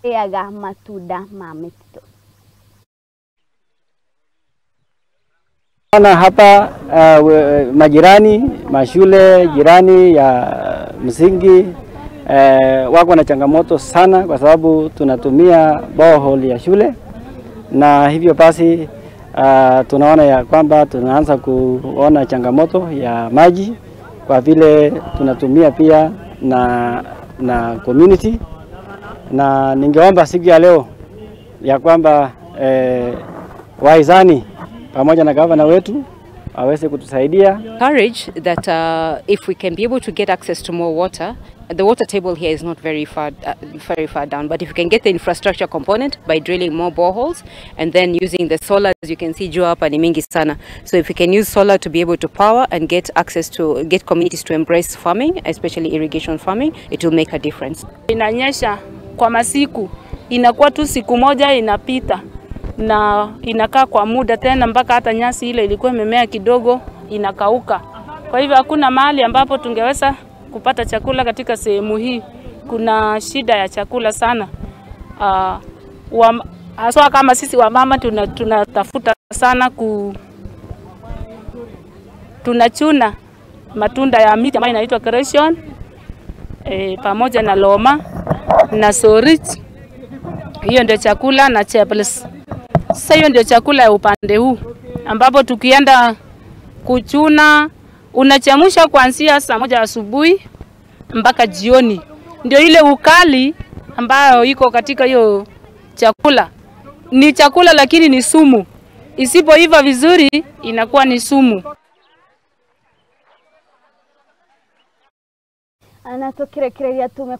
Eaga matunda ma misitu. Ana hapa majirani, mashule jirani ya msingi wako na changamoto sana kwa sababu tunatumia borehole ya shule, na hivyo basi tunaona ya kwamba tunaanza kuona changamoto ya maji kwa vile tunatumia pia na community, na ningeomba siku ya leo ya kwamba waizani pamoja na gavana wetu aweze kutusaidia. Encourage that if we can be able to get access to more water, the water table here is not very far down, but if we can get the infrastructure component by drilling more boreholes and then using the solar, as you can see juu hapa ni mingi sana. So if we can use solar to be able to power and get access to get communities to embrace farming, especially irrigation farming, it will make a difference. Inanyesha kwa masiku, inakuwa tu siku moja inapita na inakaa kwa muda tena mpaka hata nyasi ile ilikuwa imemea kidogo inakauka. Kwa hivyo hakuna mahali ambapo tungeweza kupata chakula katika sehemu hii. Kuna shida ya chakula sana. Haswa kama sisi wamama tunatafuta sana tunachuna matunda ya miti ambayo inaitwa creation pamoja na loma na sorich. Hiyo ndio chakula na cheples. Sasa hiyo ndio chakula ya upande huu ambapo tukienda kuchuna unachemsha kuanzia saa 1 asubuhi mpaka jioni. Ndio ile ukali ambayo iko katika hiyo chakula. Ni chakula lakini ni sumu. Isipoiva vizuri inakuwa ni sumu. Anatokirekereria tume